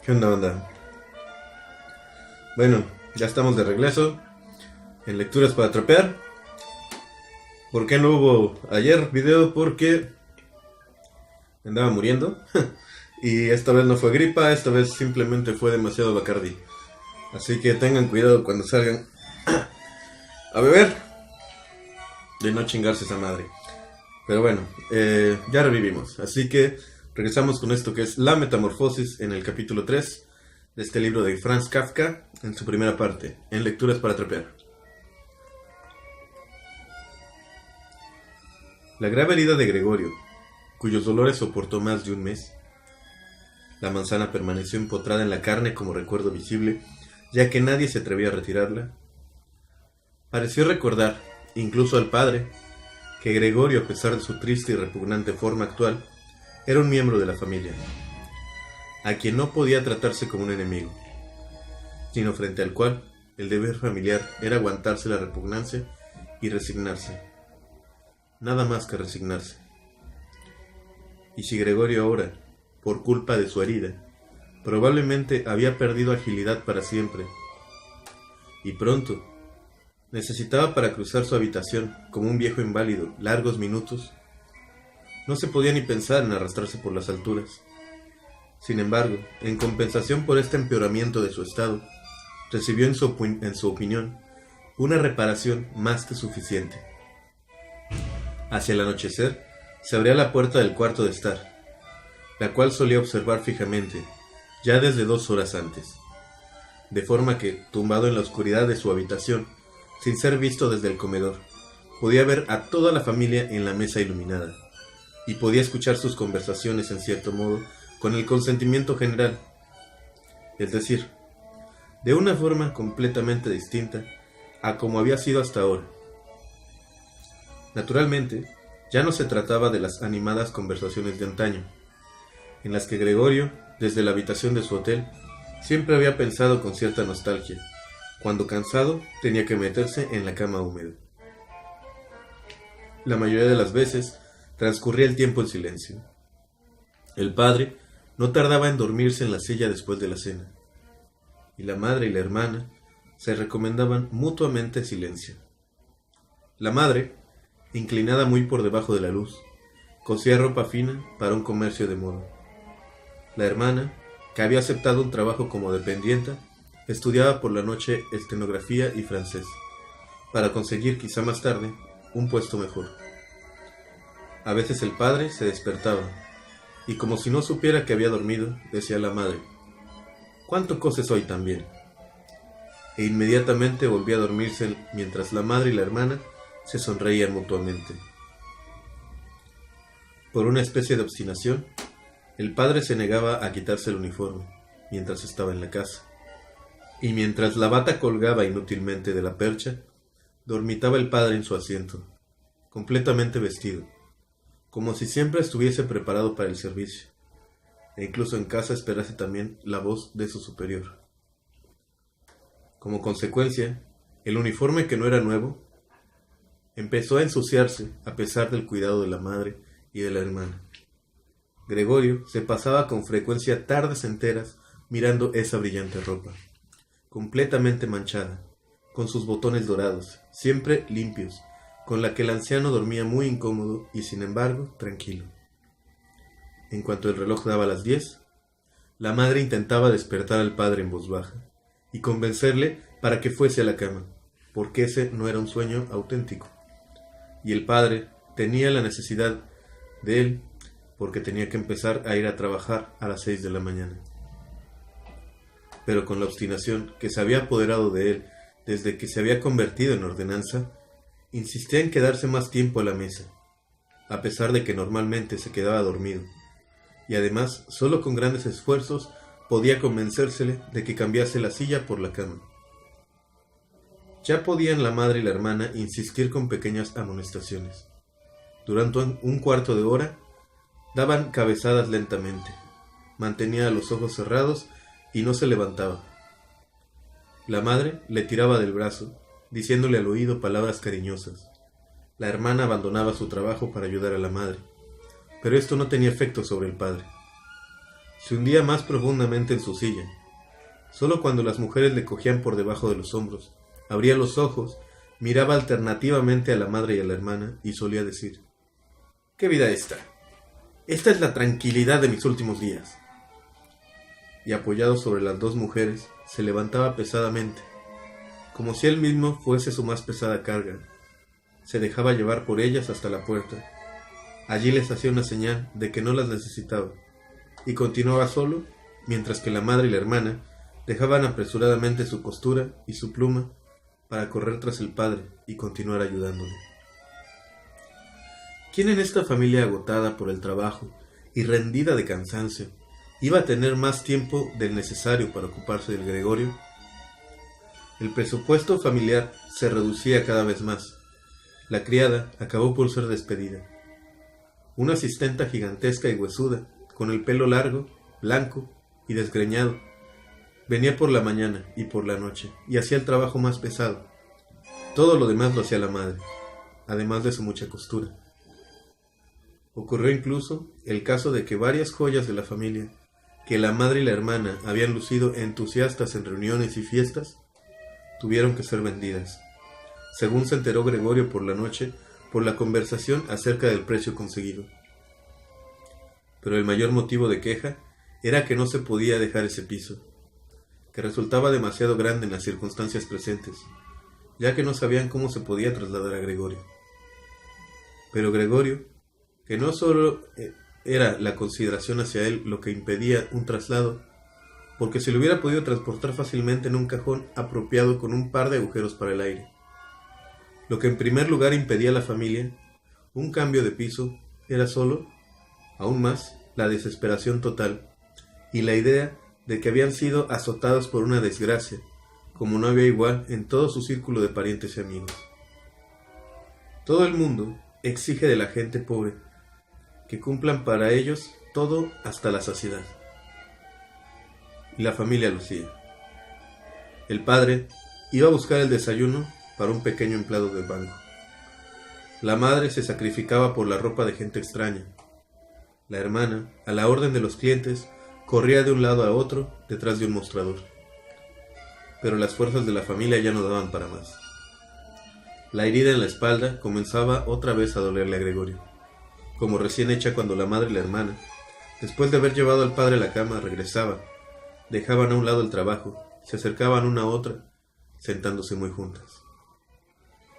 ¿Qué onda, onda? Bueno, ya estamos de regreso en Lecturas para Trapear. ¿Por qué no hubo ayer video? Porque me andaba muriendo. Y esta vez no fue gripa, esta vez simplemente fue demasiado Bacardi. Así que tengan cuidado cuando salgan a beber, de no chingarse esa madre. Pero bueno, ya revivimos. Así que regresamos con esto que es La Metamorfosis en el capítulo 3 de este libro de Franz Kafka, en su primera parte, en Lecturas para Trapear. La grave herida de Gregorio, cuyos dolores soportó más de un mes. La manzana permaneció empotrada en la carne como recuerdo visible, ya que nadie se atrevía a retirarla. Pareció recordar, incluso al padre, que Gregorio, a pesar de su triste y repugnante forma actual, era un miembro de la familia, a quien no podía tratarse como un enemigo, sino frente al cual el deber familiar era aguantarse la repugnancia y resignarse. Nada más que resignarse. Y si Gregorio ahora, por culpa de su herida, probablemente había perdido agilidad para siempre, y pronto necesitaba para cruzar su habitación, como un viejo inválido, largos minutos, no se podía ni pensar en arrastrarse por las alturas. Sin embargo, en compensación por este empeoramiento de su estado, recibió en su opinión una reparación más que suficiente. Hacia el anochecer, se abría la puerta del cuarto de estar, la cual solía observar fijamente, ya desde 2 horas antes, de forma que, tumbado en la oscuridad de su habitación, sin ser visto desde el comedor, podía ver a toda la familia en la mesa iluminada, y podía escuchar sus conversaciones en cierto modo con el consentimiento general, es decir, de una forma completamente distinta a como había sido hasta ahora. Naturalmente, ya no se trataba de las animadas conversaciones de antaño, en las que Gregorio, desde la habitación de su hotel, siempre había pensado con cierta nostalgia, cuando cansado tenía que meterse en la cama húmeda. La mayoría de las veces transcurría el tiempo en silencio. El padre no tardaba en dormirse en la silla después de la cena, y la madre y la hermana se recomendaban mutuamente silencio. La madre, inclinada muy por debajo de la luz, cosía ropa fina para un comercio de moda. La hermana, que había aceptado un trabajo como dependienta, estudiaba por la noche estenografía y francés, para conseguir quizá más tarde un puesto mejor. A veces el padre se despertaba, y como si no supiera que había dormido, decía a la madre: «¿Cuánto coses hoy también?», e inmediatamente volvía a dormirse mientras la madre y la hermana se sonreían mutuamente. Por una especie de obstinación, el padre se negaba a quitarse el uniforme mientras estaba en la casa, y mientras la bata colgaba inútilmente de la percha, dormitaba el padre en su asiento, completamente vestido, como si siempre estuviese preparado para el servicio, e incluso en casa esperase también la voz de su superior. Como consecuencia, el uniforme, que no era nuevo, empezó a ensuciarse a pesar del cuidado de la madre y de la hermana. Gregorio se pasaba con frecuencia tardes enteras mirando esa brillante ropa, completamente manchada, con sus botones dorados, siempre limpios, con la que el anciano dormía muy incómodo y sin embargo tranquilo. En cuanto el reloj daba las 10, la madre intentaba despertar al padre en voz baja y convencerle para que fuese a la cama, porque ese no era un sueño auténtico, y el padre tenía la necesidad de él porque tenía que empezar a ir a trabajar a las 6 de la mañana. Pero con la obstinación que se había apoderado de él desde que se había convertido en ordenanza, insistía en quedarse más tiempo a la mesa, a pesar de que normalmente se quedaba dormido, y además solo con grandes esfuerzos podía convencérsele de que cambiase la silla por la cama. Ya podían la madre y la hermana insistir con pequeñas amonestaciones. Durante un cuarto de hora, daban cabezadas lentamente, mantenía los ojos cerrados y no se levantaba. La madre le tiraba del brazo, diciéndole al oído palabras cariñosas. La hermana abandonaba su trabajo para ayudar a la madre, pero esto no tenía efecto sobre el padre. Se hundía más profundamente en su silla. Solo cuando las mujeres le cogían por debajo de los hombros, abría los ojos, miraba alternativamente a la madre y a la hermana y solía decir: «¿Qué vida esta? Esta es la tranquilidad de mis últimos días». Y apoyado sobre las dos mujeres, se levantaba pesadamente, como si él mismo fuese su más pesada carga. Se dejaba llevar por ellas hasta la puerta. Allí les hacía una señal de que no las necesitaba, y continuaba solo, mientras que la madre y la hermana dejaban apresuradamente su costura y su pluma para correr tras el padre y continuar ayudándole. ¿Quién en esta familia agotada por el trabajo y rendida de cansancio iba a tener más tiempo del necesario para ocuparse del Gregorio? El presupuesto familiar se reducía cada vez más. La criada acabó por ser despedida. Una asistenta gigantesca y huesuda, con el pelo largo, blanco y desgreñado, venía por la mañana y por la noche y hacía el trabajo más pesado. Todo lo demás lo hacía la madre, además de su mucha costura. Ocurrió incluso el caso de que varias joyas de la familia, que la madre y la hermana habían lucido entusiastas en reuniones y fiestas, tuvieron que ser vendidas, según se enteró Gregorio por la noche por la conversación acerca del precio conseguido. Pero el mayor motivo de queja era que no se podía dejar ese piso, que resultaba demasiado grande en las circunstancias presentes, ya que no sabían cómo se podía trasladar a Gregorio. Pero Gregorio, que no solo era la consideración hacia él lo que impedía un traslado, porque se lo hubiera podido transportar fácilmente en un cajón apropiado con un par de agujeros para el aire. Lo que en primer lugar impedía a la familia un cambio de piso era solo, aún más, la desesperación total y la idea de que habían sido azotados por una desgracia, como no había igual en todo su círculo de parientes y amigos. Todo el mundo exige de la gente pobre que cumplan para ellos todo hasta la saciedad. Y la familia lo hacía. El padre iba a buscar el desayuno para un pequeño empleado del banco. La madre se sacrificaba por la ropa de gente extraña. La hermana, a la orden de los clientes, corría de un lado a otro detrás de un mostrador. Pero las fuerzas de la familia ya no daban para más. La herida en la espalda comenzaba otra vez a dolerle a Gregorio, como recién hecha cuando la madre y la hermana, después de haber llevado al padre a la cama, regresaban, dejaban a un lado el trabajo, se acercaban una a otra, sentándose muy juntas.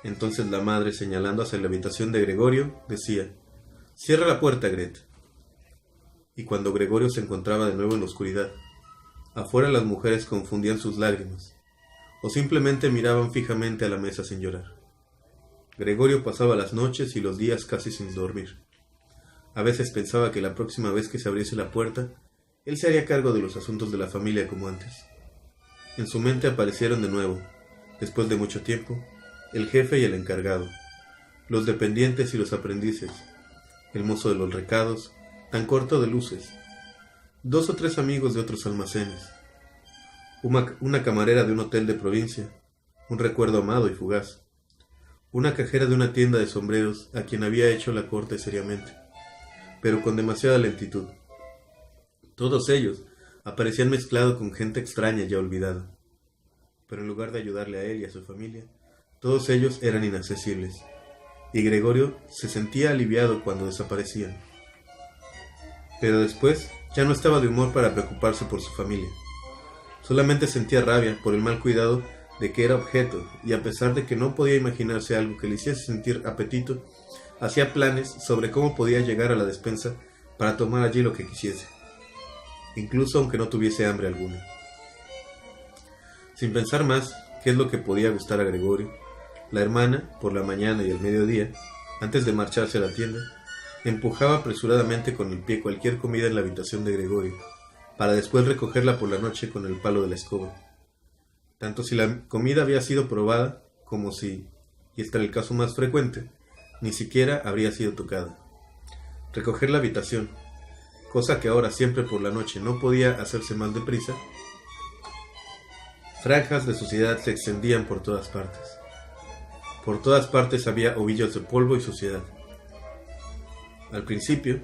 Entonces la madre, señalando hacia la habitación de Gregorio, decía: «Cierra la puerta, Gret». Y cuando Gregorio se encontraba de nuevo en la oscuridad, afuera las mujeres confundían sus lágrimas, o simplemente miraban fijamente a la mesa sin llorar. Gregorio pasaba las noches y los días casi sin dormir. A veces pensaba que la próxima vez que se abriese la puerta, él se haría cargo de los asuntos de la familia como antes. En su mente aparecieron de nuevo, después de mucho tiempo, el jefe y el encargado, los dependientes y los aprendices, el mozo de los recados, tan corto de luces, 2 o 3 amigos de otros almacenes, una camarera de un hotel de provincia, un recuerdo amado y fugaz, una cajera de una tienda de sombreros a quien había hecho la corte seriamente, pero con demasiada lentitud. Todos ellos aparecían mezclados con gente extraña ya olvidada, pero en lugar de ayudarle a él y a su familia, todos ellos eran inaccesibles, y Gregorio se sentía aliviado cuando desaparecían. Pero después ya no estaba de humor para preocuparse por su familia. Solamente sentía rabia por el mal cuidado de que era objeto, y a pesar de que no podía imaginarse algo que le hiciese sentir apetito, hacía planes sobre cómo podía llegar a la despensa para tomar allí lo que quisiese, incluso aunque no tuviese hambre alguna. Sin pensar más qué es lo que podía gustar a Gregorio, la hermana, por la mañana y el mediodía, antes de marcharse a la tienda, empujaba apresuradamente con el pie cualquier comida en la habitación de Gregorio, para después recogerla por la noche con el palo de la escoba. Tanto si la comida había sido probada, como si, y este era el caso más frecuente, ni siquiera habría sido tocada. Recoger la habitación, cosa que ahora siempre por la noche no podía hacerse más deprisa. Franjas de suciedad se extendían por todas partes. Por todas partes había ovillos de polvo y suciedad. Al principio,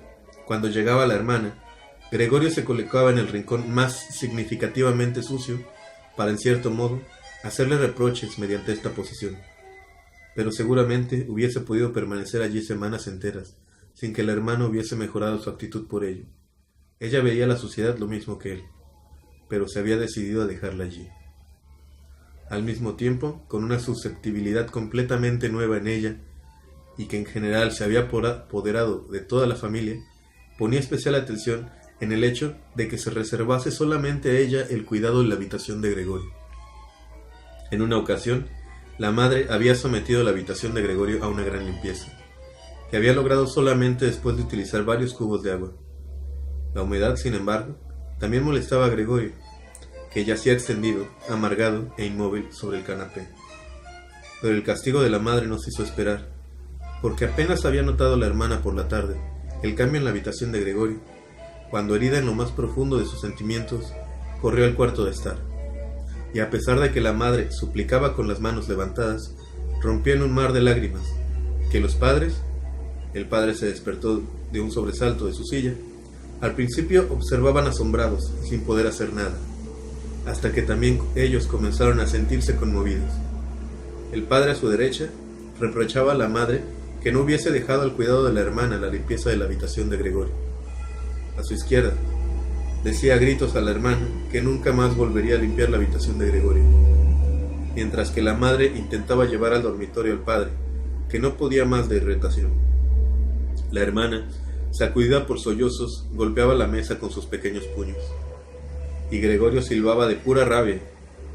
cuando llegaba la hermana, Gregorio se colocaba en el rincón más significativamente sucio para, en cierto modo, hacerle reproches mediante esta posición. Pero seguramente hubiese podido permanecer allí semanas enteras, sin que el hermano hubiese mejorado su actitud por ello. Ella veía la suciedad lo mismo que él, pero se había decidido a dejarla allí. Al mismo tiempo, con una susceptibilidad completamente nueva en ella, y que en general se había apoderado de toda la familia, ponía especial atención en el hecho de que se reservase solamente a ella el cuidado de la habitación de Gregorio. En una ocasión, la madre había sometido la habitación de Gregorio a una gran limpieza, que había logrado solamente después de utilizar varios cubos de agua. La humedad, sin embargo, también molestaba a Gregorio, que yacía extendido, amargado e inmóvil sobre el canapé. Pero el castigo de la madre no se hizo esperar, porque apenas había notado la hermana por la tarde el cambio en la habitación de Gregorio, cuando, herida en lo más profundo de sus sentimientos, corrió al cuarto de estar. Y a pesar de que la madre suplicaba con las manos levantadas, rompió en un mar de lágrimas, que el padre se despertó de un sobresalto de su silla, al principio observaban asombrados y sin poder hacer nada, hasta que también ellos comenzaron a sentirse conmovidos. El padre, a su derecha, reprochaba a la madre que no hubiese dejado al cuidado de la hermana la limpieza de la habitación de Gregorio. A su izquierda, decía a gritos a la hermana que nunca más volvería a limpiar la habitación de Gregorio, mientras que la madre intentaba llevar al dormitorio al padre, que no podía más de irritación. La hermana, sacudida por sollozos, golpeaba la mesa con sus pequeños puños, y Gregorio silbaba de pura rabia,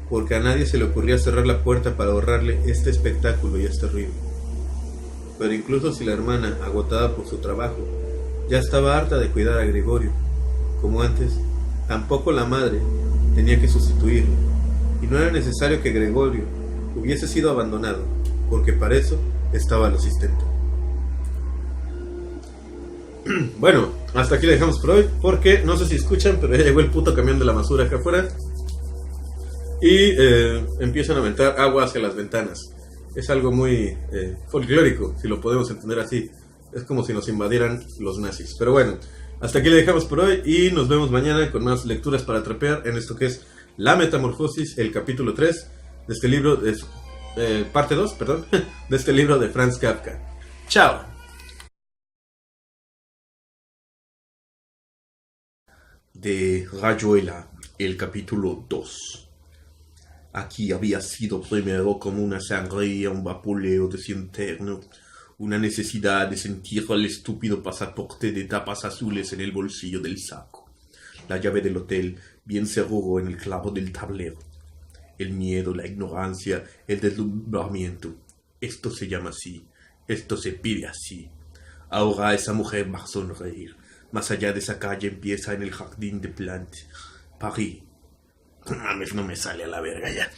porque a nadie se le ocurría cerrar la puerta para ahorrarle este espectáculo y este ruido. Pero incluso si la hermana, agotada por su trabajo, ya estaba harta de cuidar a Gregorio, como antes, tampoco la madre tenía que sustituirlo, y no era necesario que Gregorio hubiese sido abandonado, porque para eso estaba el asistente. Bueno, hasta aquí le dejamos por hoy, porque no sé si escuchan, pero ya llegó el puto camión de la basura acá afuera y empiezan a aventar agua hacia las ventanas. Es algo muy folclórico, si lo podemos entender así. Es como si nos invadieran los nazis. Pero bueno, hasta aquí le dejamos por hoy y nos vemos mañana con más lecturas para trapear en esto que es La Metamorfosis, el capítulo 3 de este libro, parte 2, perdón, de este libro de Franz Kafka. ¡Chao! De Rayuela, el capítulo 2. Aquí había sido primero como una sangría, un vapuleo de su interno, una necesidad de sentir el estúpido pasaporte de tapas azules en el bolsillo del saco, la llave del hotel bien seguro en el clavo del tablero, el miedo, la ignorancia, el deslumbramiento. Esto se llama así, esto se pide así. Ahora esa mujer va a sonreír. Más allá de esa calle empieza en el jardín de Plantes, París. No me sale a la verga ya.